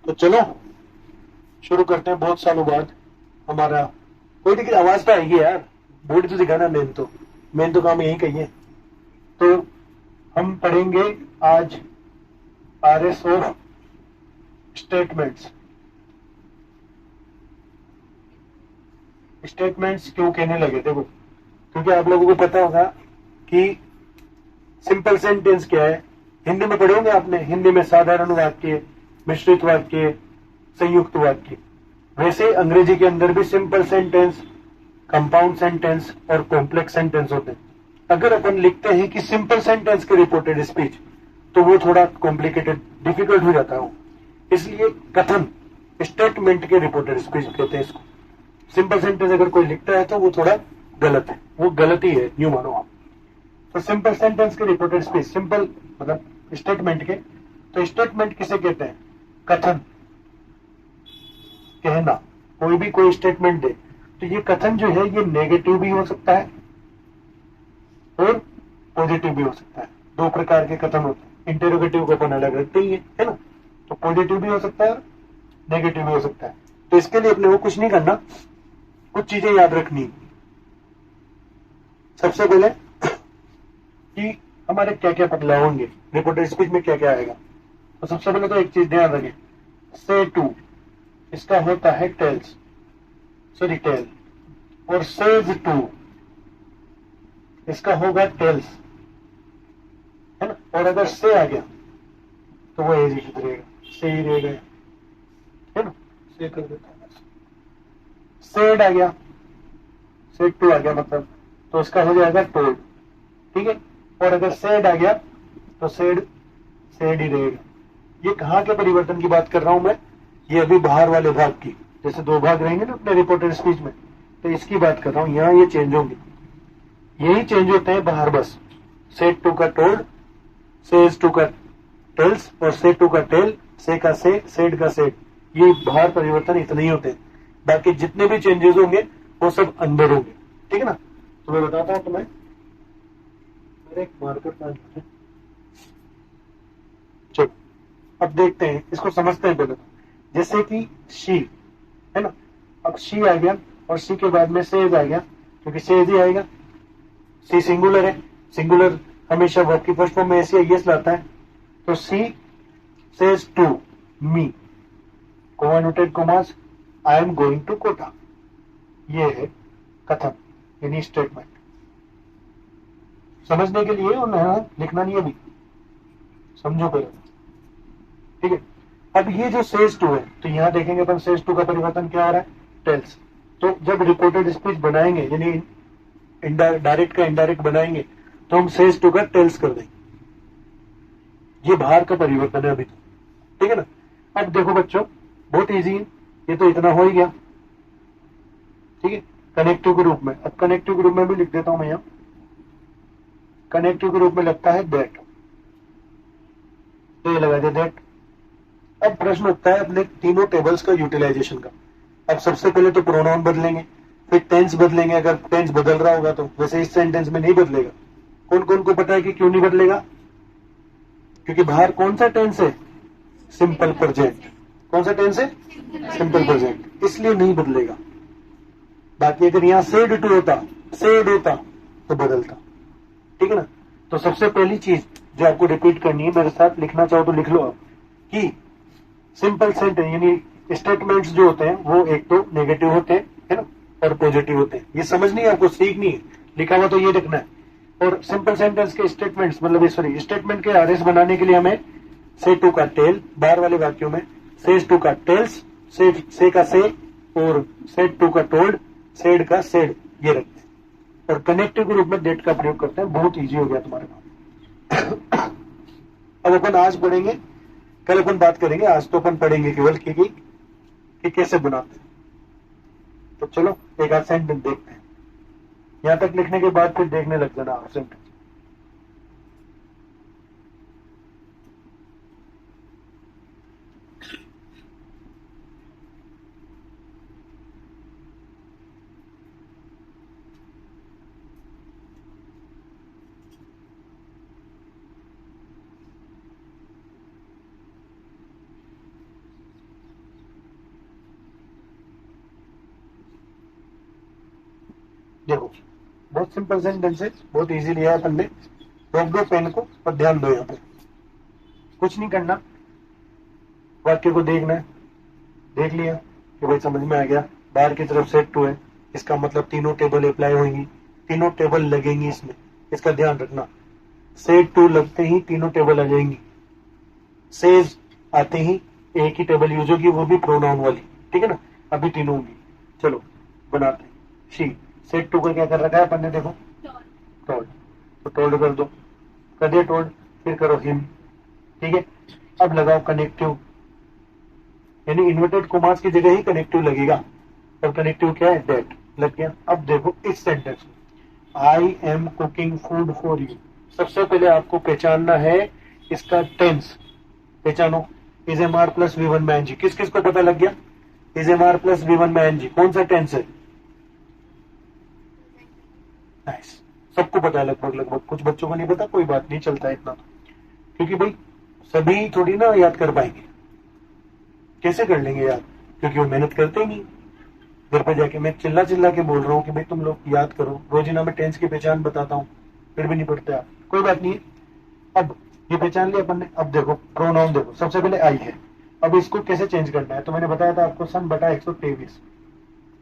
तो चलो शुरू करते हैं बहुत सालों बाद हमारा। कोई दिक्कत, आवाज तो आएगी यार, बोर्ड तो दिखाना, मेन तो काम यही कहिए। तो हम पढ़ेंगे आज आरएस ऑफ स्टेटमेंट्स। स्टेटमेंट्स क्यों कहने लगे? देखो, क्योंकि आप लोगों को पता होगा कि सिंपल सेंटेंस क्या है। हिंदी में पढ़े होंगे आपने, हिंदी में साधारण वाक्य, मिश्रित वाक्य, संयुक्त वाक्य। वैसे अंग्रेजी के अंदर भी सिंपल सेंटेंस, कंपाउंड सेंटेंस और कॉम्प्लेक्स सेंटेंस होते हैं। अगर अपन लिखते हैं कि सिंपल सेंटेंस के रिपोर्टेड स्पीच, तो वो थोड़ा कॉम्प्लिकेटेड, डिफिकल्ट हो जाता है। इसलिए कथन, स्टेटमेंट के रिपोर्टेड स्पीच कहते हैं इसको। सिंपल सेंटेंस अगर कोई लिखता है तो वो थोड़ा गलत है, वो गलती है, यूं मानो आप। तो सिंपल सेंटेंस के रिपोर्टेड स्पीच, सिंपल मतलब स्टेटमेंट के। तो स्टेटमेंट किसे कहते हैं? कथन, कहना। कोई भी कोई स्टेटमेंट दे तो ये कथन जो है ये नेगेटिव भी हो सकता है और पॉजिटिव भी हो सकता है। दो प्रकार के कथन होते हैं। इंटेरोगेटिव को अपन अलग रखते ही है ना। तो पॉजिटिव भी हो सकता है और नेगेटिव भी हो सकता है। तो इसके लिए अपने को कुछ नहीं करना, कुछ चीजें याद रखनी। सबसे पहले कि हमारे क्या क्या बदलाव होंगे, रिपोर्टेड स्पीच में क्या क्या आएगा। तो सबसे पहले तो एक चीज ध्यान रखें, से टू इसका होता है टेल्स, सॉरी टेल, और सेज टू इसका होगा टेल्स, है ना। और अगर से आ गया तो वो एज ही रहेगा, से ही रहेगा, है ना। से कर देता है, सेड आ गया, सेड टू आ गया मतलब, तो इसका हो जाएगा टोल्ड, ठीक है। और अगर सेड आ गया तो सेड सेड ही रहेगा। ये कहाँ के परिवर्तन की बात कर रहा हूं मैं? ये अभी बाहर वाले भाग की, जैसे दो भाग रहेंगे ना अपने रिपोर्टेड स्पीच में, तो इसकी बात कर रहा हूं। यहाँ ये चेंज होंगे, यही चेंज होते हैं बाहर बस। सेड टू का टोल्ड, सेज टू का टेल्स, और से टू का टेल, से का से, सेड का सेड। ये बाहर परिवर्तन इतने ही होते हैं। बाकी जितने भी चेंजेस होंगे वो सब अंदर होंगे, ठीक है ना। तो मैं बताता हूं तुम्हें, मेरे एक मार्कर का है। चलो अब देखते हैं, इसको समझते हैं पहले। जैसे कि शी, है ना। अब शी आ गया और शी के बाद में सेज आ गया, क्योंकि सेज ही आएगा। सी सिंगुलर है, सिंगुलर हमेशा वर्ब की फर्स्ट फॉर्म में ऐसी यस लाता है। तो she says to me, connoted commas, I am going to Kota. ये है कथन, यानी स्टेटमेंट। समझने के लिए और लिखना नहीं अभी, समझो पहले, ठीक है। अब ये जो सेज टू है, तो यहां देखेंगे अपन सेज टू का परिवर्तन क्या हो रहा है? टेल्स। तो जब रिपोर्टेड स्पीच बनाएंगे, यानी डायरेक्ट का इनडायरेक्ट बनाएंगे, तो हम सेज टू का टेल्स कर देंगे। ये बाहर का परिवर्तन है अभी तो, ठीक है ना। अब देखो बच्चों, बहुत इजी है, ये तो इतना हो ही गया, ठीक है। कनेक्टिव के रूप में, अब कनेक्टिव के रूप में भी लिख देता हूं मैं यहां। कनेक्टिव के रूप में लगता है दैट, तो ये लगा दे दैट। अब प्रश्न उठता है अपने तीनों टेबल्स का यूटिलाइजेशन का। अब सबसे पहले तो प्रोनाउन बदलेंगे, फिर टेंस बदलेंगे, अगर टेंस बदल रहा होगा तो। वैसे इस सेंटेंस में नहीं बदलेगा। कौन कौन को पता है कि क्यों नहीं बदलेगा? क्योंकि बाहर कौन सा टेंस है? Simple present. कौन सा टेंस है? सिंपल प्रेजेंट, इसलिए नहीं बदलेगा। बाकी अगर यहां सेड टू होता, सेड होता, तो बदलता, ठीक है ना। तो सबसे पहली चीज जो आपको रिपीट करनी है, मेरे साथ लिखना चाहो तो लिख लो आप, कि सिंपल सेंटेंस यानी स्टेटमेंट्स जो होते हैं वो एक तो नेगेटिव होते हैं, है ना, और पॉजिटिव होते हैं। ये समझनी है आपको, सीखनी है। लिखा हुआ तो ये लिखना है। और सिंपल सेंटेंस के स्टेटमेंट्स मतलब सॉरी स्टेटमेंट के आरएस बनाने के लिए हमें से टू का टेल, बाहर वाले वाक्यों में सेज टू का टेल्स, से का से, और सेड टू का टोल्ड, सेड का सेड, ये रखते हैं। और कनेक्टिव के रूप में डेट का प्रयोग करते हैं। बहुत इजी हो गया तुम्हारे पास। अब अपन आज पढ़ेंगे, कल अपन बात करेंगे, आज तो अपन पढ़ेंगे केवल कि कैसे बनाते हैं। तो चलो एक आध सेंटेंस देखते हैं। यहां तक लिखने के बाद फिर देखने लग जाना सेंटेंस। बहुत सिंपल सेंटेंस है, बहुत इजी लिया है अपन ने। रोक दो पेन को और ध्यान दो यहाँ पे, कुछ नहीं करना, वाक्य को देखना है। देख लिया कि भाई समझ में आ गया, बाहर की तरफ सेट टू है, इसका मतलब तीनों टेबल अप्लाई होंगी, तीनों टेबल लगेंगी इसमें, इसका ध्यान रखना। सेट टू लगते ही तीनों टेबल आ जाएंगी, सेज आते ही एक ही टेबल यूज होगी, वो भी प्रोनाउन वाली, ठीक है ना। अभी तीनों होंगी, चलो बनाते हैं। शी, सेट टू का क्या कर रखा है अपन ने, देखो टोल्ड, तो टोल्ड कर दो, कर दिया टोल्ड, फिर करो हिम, ठीक है। अब लगाओ कनेक्टिव, यानी इन्वर्टेड कोमास की जगह ही कनेक्टिव लगेगा, और कनेक्टिव क्या है, डेट, लग गया। अब देखो इस सेंटेंस में, I am cooking food for you, सबसे पहले आपको पहचानना है इसका टेंस, पहचानो। Is am are plus V one में एनजी, किस किस को पता लग गया, is am are plus V one में एनजी कौन सा टेंस है, नाइस, सबको पता है लगभग लगभग, कुछ बच्चों को नहीं पता, कोई बात नहीं, चलता है इतना, क्योंकि भाई सभी थोड़ी ना याद कर पाएंगे, कैसे कर लेंगे याद, क्योंकि वो मेहनत करते ही नहीं। घर पे जाके मैं चिल्ला चिल्ला के बोल रहा हूँ कि भाई तुम लोग याद करो, रोजिना में टेंस की पहचान बताता हूँ, फिर भी नहीं पढ़ते आप, कोई बात नहीं है। अब ये पहचान लिया अपन ने, अब देखो प्रोनाउन, देखो सबसे पहले आई है, अब इसको कैसे चेंज करना है, तो मैंने बताया था आपको सन बटा 123,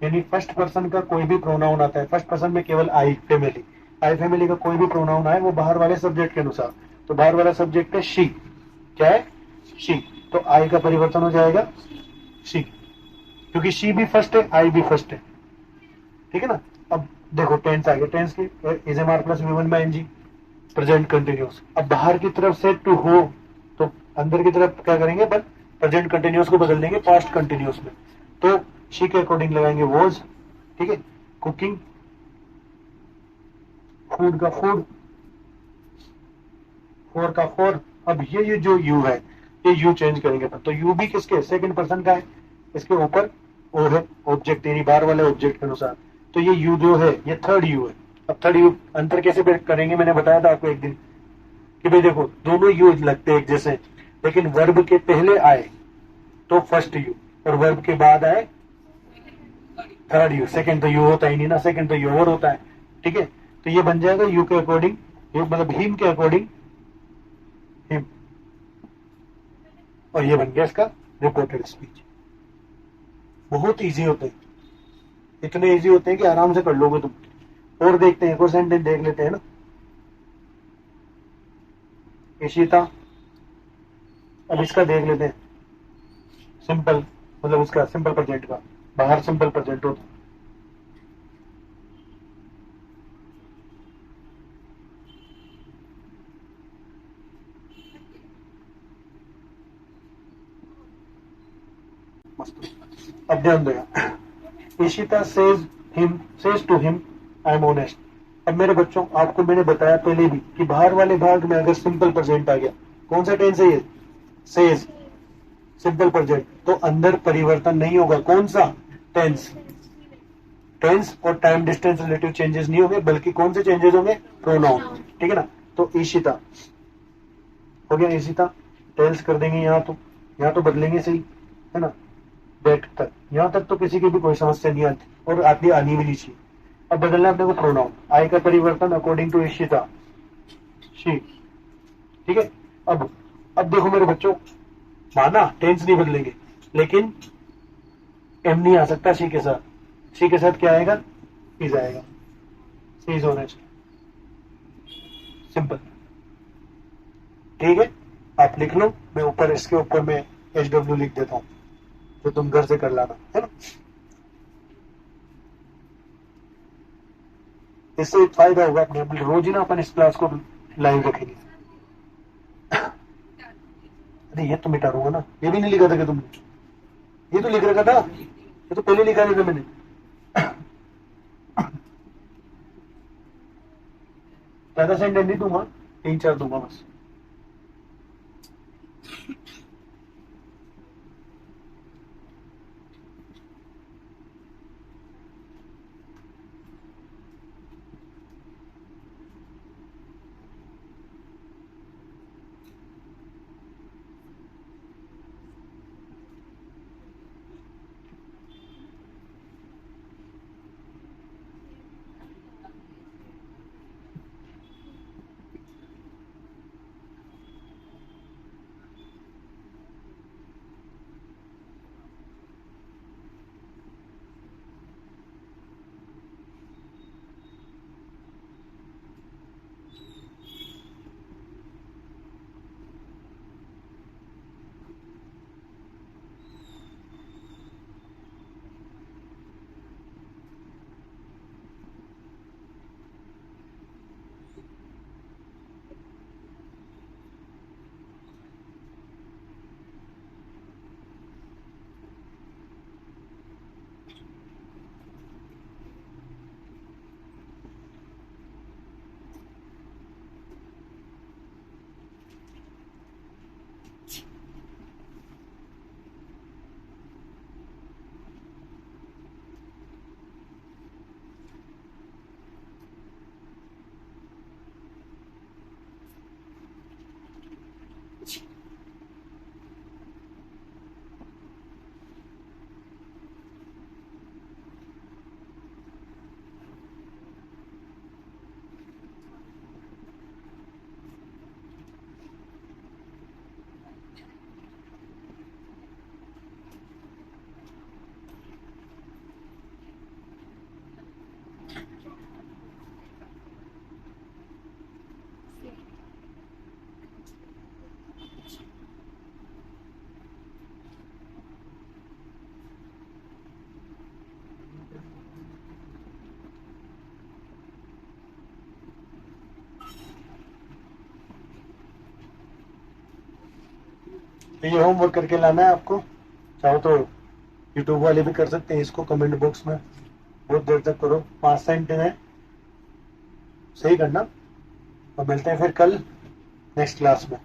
यानी फर्स्ट पर्सन का कोई भी प्रोनाउन आता है, फर्स्ट पर्सन में केवल आई फैमिली, आई फैमिली का कोई भी प्रोनाउन आए वो बाहर वाले सब्जेक्ट के अनुसार, तो बाहर वाला सब्जेक्ट है शी, क्या है, शी, तो आई का परिवर्तन हो जाएगा शी, क्योंकि शी भी फर्स्ट है, आई भी फर्स्ट है, ठीक है ना। अब देखो टेंस आ गया, टेंस की is am are plus V one by N G, present continuous. अब बाहर की तरफ से टू हो, तो अंदर की तरफ क्या करेंगे अपन, प्रेजेंट कंटिन्यूस को बदल देंगे पास्ट कंटिन्यूस में, तो शी के अकॉर्डिंग लगाएंगे वॉज, ठीक है। कुकिंग, फूड का फूड, फोर का फोर। अब ये जो यू है, ये यू चेंज करेंगे अपन, तो यू भी किसके, सेकंड पर्सन का है, इसके ऊपर ओ है ऑब्जेक्ट, यानी बाहर वाले ऑब्जेक्ट के अनुसार, तो ये यू जो है ये थर्ड यू है। अब थर्ड यू अंतर कैसे करेंगे, मैंने बताया था आपको एक दिन कि भाई देखो दोनों यू लगते हैं एक जैसे, लेकिन वर्ब के पहले आए तो फर्स्ट यू, और वर्ब के बाद आए थर्ड यू, सेकंड तो यू होता ही नहीं ना, सेकंड तो योर होता है, ठीक है। तो ये बन जाएगा यू के अकॉर्डिंग, यू मतलब हिम के अकॉर्डिंग हिम, और ये बन गया इसका रिपोर्टेड स्पीच। बहुत इजी होते हैं, इतने इजी होते हैं कि आराम से कर लोगे तुम। और देखते हैं, एक और सेंटेंस देख लेते हैं ना। इशिता, अब इसका देख लेते हैं, सिंपल मतलब इसका सिंपल प्रेजेंट का, बाहर सिंपल प्रेजेंट होता है, मस्त। अब ध्यान देगा, Ishita says to him I am honest. अब मेरे बच्चों आपको मैंने बताया पहले भी कि बाहर वाले भाग में अगर सिंपल प्रेजेंट आ गया, कौन सा टेंस है ये, सेज, सिंपल प्रेजेंट, तो अंदर परिवर्तन नहीं होगा, कौन सा, टेंस, टेंस और टाइम डिस्टेंस रिलेटिव चेंजेस नहीं होंगे, बल्कि कौन से चेंजेस होंगे, प्रोनाउन, ठीक है ना। तो ईशिता हो गया, ईशिता टेंस कर देंगे, यहाँ तो बदलेंगे सही, है ना। डेट तक, यहाँ तक तो किसी की भी कोई समस्या नहीं आती, और आती आनी भी नहीं चाहिए। अब बदलना अपने को प्रोनाउन, आई का परिवर्तन अकॉर्डिंग टू ईशिता, शी, ठीक है। अब देखो मेरे बच्चों, माना टेंस नहीं बदलेंगे, लेकिन एम नहीं आ सकता शी के साथ, शी के साथ क्या आएगा, इज आएगा, सीज होना चाहिए, सिंपल, ठीक है। आप लिख लो, मैं ऊपर इसके ऊपर मैं HW लिख देता हूं, जो तुम घर से कर लाना, है ना। इससे एक फायदा होगा अपने, रोज ही ना अपन इस क्लास को लाइव रखेंगे। अरे ये तो मिटा दूंगा ना, ये भी नहीं लिखा था कि तुमने, ये तो लिख रखा था, ये तो पहले लिखा था मैंने। ज्यादा सेंटेंस नहीं दूंगा, 3-4 दूंगा बस। तो ये होमवर्क करके लाना है आपको। चाहो तो यूट्यूब वाले भी कर सकते हैं इसको, कमेंट बॉक्स में बहुत देर तक करो, 5 सेंटेंस है, सही करना। और मिलते हैं फिर कल नेक्स्ट क्लास में।